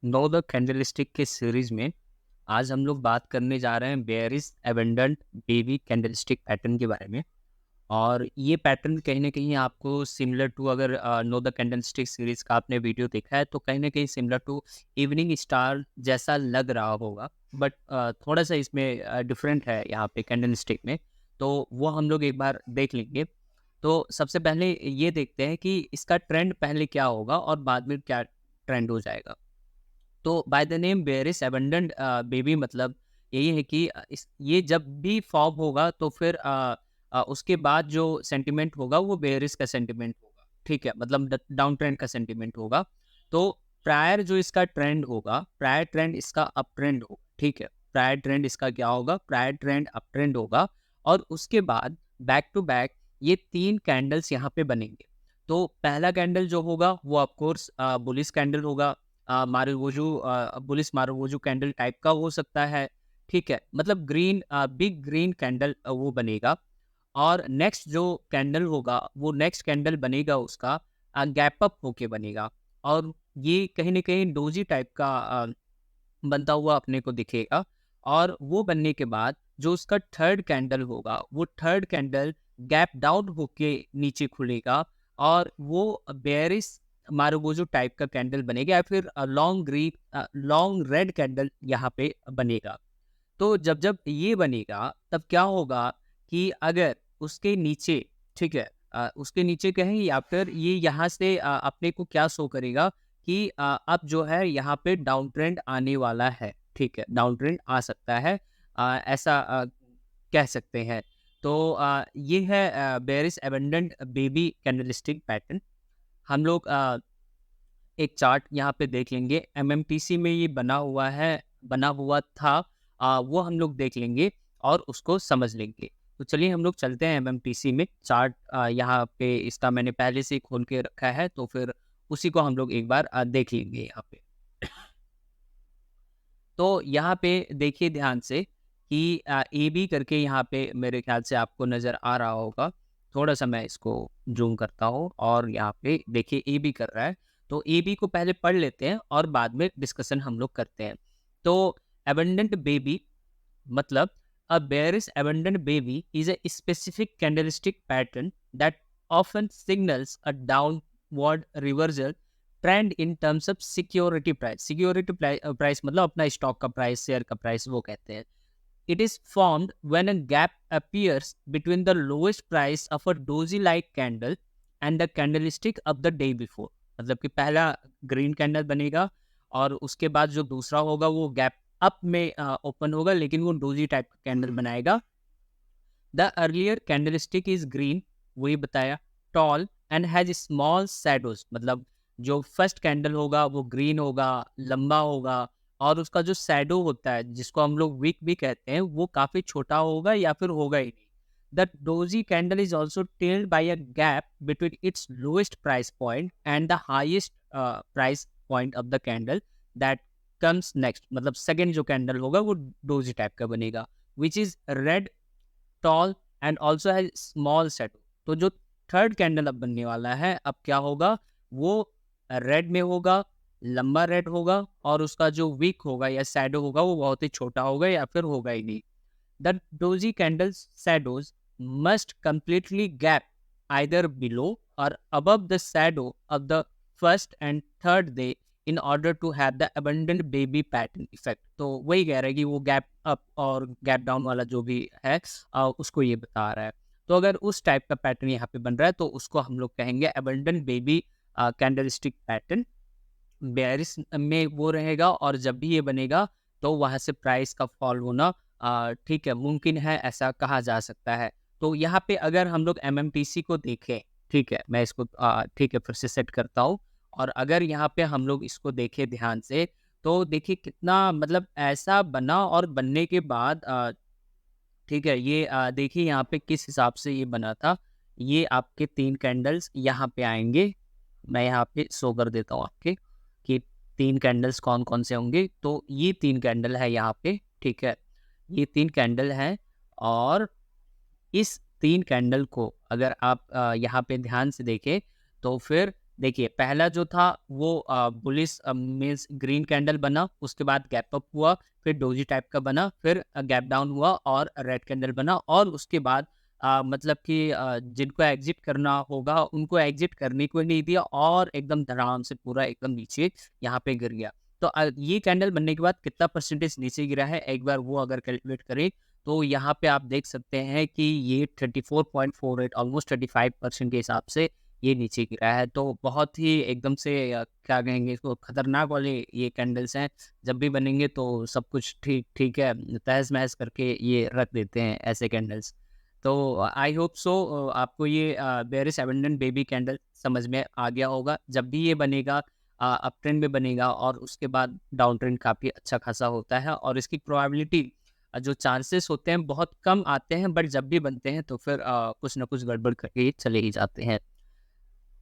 Know the candlestick के series में आज हम लोग बात करने जा रहे हैं bearish abundant baby candlestick pattern के बारे में। और ये पैटर्न कहीं ना कहीं आपको सिमिलर टू, अगर नो द कैंडलस्टिक सीरीज का आपने वीडियो देखा है तो कहीं ना कहीं सिमिलर टू इवनिंग स्टार जैसा लग रहा होगा। बट थोड़ा सा इसमें डिफरेंट है यहाँ पे कैंडलस्टिक में। तो वो हम लोग एक बार देख लेंगे। तो सबसे पहले ये देखते हैं कि इसका ट्रेंड पहले क्या होगा और बाद में क्या ट्रेंड हो जाएगा। तो by the name bearish abundant baby मतलब यही है कि ये जब भी फॉर्म होगा तो फिर उसके बाद जो सेंटिमेंट होगा वो बेयरिश का सेंटिमेंट होगा। ठीक है, मतलब डाउन ट्रेंड का सेंटिमेंट होगा। तो प्रायर जो इसका ट्रेंड होगा, प्रायर ट्रेंड इसका अप ट्रेंड होगा। ठीक है, प्रायर ट्रेंड इसका क्या होगा, प्रायर ट्रेंड अप ट्रेंड होगा। और उसके बाद बैक टू बैक ये 3 कैंडल्स यहाँ पे बनेंगे। तो पहला कैंडल जो होगा वो ऑफकोर्स बुलिश कैंडल होगा। मारुवोजू बुलिश मारुवोजू कैंडल टाइप का हो सकता है। ठीक है, मतलब ग्रीन, बिग ग्रीन कैंडल वो बनेगा। और नेक्स्ट जो कैंडल होगा वो नेक्स्ट कैंडल बनेगा उसका गैप अप होके बनेगा। और ये कहीं ना कहीं डोजी टाइप का बनता हुआ अपने को दिखेगा। और वो बनने के बाद जो उसका थर्ड कैंडल होगा वो थर्ड कैंडल गैप डाउन होके नीचे खुलेगा। और वो बेयरिश मारुबोजो टाइप का कैंडल बनेगा या फिर लॉन्ग रेड कैंडल यहाँ पे बनेगा। तो जब जब ये बनेगा तब क्या होगा कि अगर उसके नीचे, ठीक है, उसके नीचे कहें या फिर ये यहाँ से अपने को क्या शो करेगा कि अब जो है यहाँ पे डाउन ट्रेंड आने वाला है। ठीक है, डाउन ट्रेंड आ सकता है, ऐसा कह सकते हैं। तो ये है bearish abundant baby candlestick pattern. हम लोग एक चार्ट यहाँ पे देख लेंगे, एमएमटीसी में ये बना हुआ है, बना हुआ था। वो हम लोग देख लेंगे और उसको समझ लेंगे। तो चलिए हम लोग चलते हैं एमएमटीसी में। चार्ट यहाँ पे इसका मैंने पहले से ही खोल के रखा है, तो फिर उसी को हम लोग एक बार देख लेंगे यहाँ पे। तो यहाँ पे देखिए ध्यान से कि ए बी करके यहाँ पे मेरे ख्याल से आपको नज़र आ रहा होगा। थोड़ा सा मैं इसको जूम करता हूँ और यहाँ पे देखिए ए बी कर रहा है। तो ए बी को पहले पढ़ लेते हैं और बाद में डिस्कशन हम लोग करते हैं। तो एबंडेंट बेबी मतलब a bearish abundant baby is a specific candlestick pattern that often signals a downward reversal trend in terms of security price. Security price मतलब अपना स्टॉक का प्राइस, शेयर का प्राइस वो कहते हैं। It is formed when a gap appears between the lowest price of a doji-like candle and the candlestick of the day before. मतलब कि पहला ग्रीन कैंडल बनेगा और उसके बाद जो दूसरा होगा वो गैप अप में ओपन होगा, लेकिन वो डोजी टाइप का कैंडल बनाएगा। The earlier candlestick is green, वही बताया, tall and has small shadows. मतलब जो फर्स्ट कैंडल होगा वो ग्रीन होगा, लंबा होगा। और उसका जो शैडो होता है जिसको हम लोग वीक भी कहते हैं वो काफी छोटा होगा या फिर होगा ही नहीं। The doji candle is also tailed by a gap between its lowest price point and the highest price point of the candle that comes next. मतलब सेकेंड जो कैंडल होगा वो डोजी टाइप का बनेगा, which is red, tall and also has small shadow. तो जो third candle अब बनने वाला है अब क्या होगा, वो रेड में होगा, लंबा रेड होगा। और उसका जो वीक होगा या शैडो होगा वो बहुत ही छोटा होगा या फिर होगा ही नहीं। The doji candles shadows must completely gap either below or above the shadow of the first and third day in order to have the abundant baby pattern effect। तो वही कह रहा है कि वो गैप अप और गैप डाउन वाला जो भी है उसको ये बता रहा है। तो अगर उस टाइप का पैटर्न यहाँ पे बन रहा है तो उसको हम लोग कहेंगे abundant baby candlestick pattern. Bearish में वो रहेगा और जब भी ये बनेगा तो वहाँ से प्राइस का फॉल होना ठीक है, मुमकिन है, ऐसा कहा जा सकता है। तो यहाँ पे अगर हम लोग एमएमटीसी को देखें, ठीक है, मैं इसको ठीक है फिर से सेट करता हूँ। और अगर यहाँ पे हम लोग इसको देखें ध्यान से तो देखिए कितना मतलब ऐसा बना और बनने के बाद ठीक है, ये देखिए यहाँ पे किस हिसाब से ये बना था। ये आपके 3 कैंडल्स यहाँ पे आएँगे। मैं यहाँ पे शो कर देता हूँ आपके कि 3 कैंडल्स कौन-कौन से होंगे। तो ये 3 कैंडल है यहाँ पे, ठीक है? ये 3 कैंडल हैं। और इस 3 कैंडल को अगर आप यहाँ पे ध्यान से देखें तो फिर देखिए पहला जो था वो बुलिश मीन्स ग्रीन कैंडल बना, उसके बाद गैप अप हुआ, फिर डोजी टाइप का बना, फिर गैप डाउन हुआ और रेड कैंडल बना और उसके बाद मतलब कि जिनको एग्जिट करना होगा उनको एग्जिट करने को ही नहीं दिया और एकदम धड़ाम से पूरा एकदम नीचे यहाँ पे गिर गया। तो ये कैंडल बनने के बाद कितना परसेंटेज नीचे गिरा है एक बार वो अगर कैलकुलेट करें तो यहाँ पे आप देख सकते हैं कि ये 34.48 ऑलमोस्ट 35% के हिसाब से ये नीचे गिरा है। तो बहुत ही एकदम से क्या कहेंगे इसको खतरनाक वाले ये कैंडल्स हैं। जब भी बनेंगे तो सब कुछ ठीक ठीक है तहस-महस करके ये रख देते हैं ऐसे कैंडल्स। तो आई होप सो आपको ये बेयरिश एबंडेंट बेबी कैंडल समझ में आ गया होगा। जब भी ये बनेगा अप ट्रेंड में बनेगा और उसके बाद डाउन ट्रेंड काफ़ी अच्छा खासा होता है और इसकी प्रोबेबिलिटी जो चांसेस होते हैं बहुत कम आते हैं बट जब भी बनते हैं तो फिर कुछ ना कुछ गड़बड़ करके ये चले ही जाते हैं।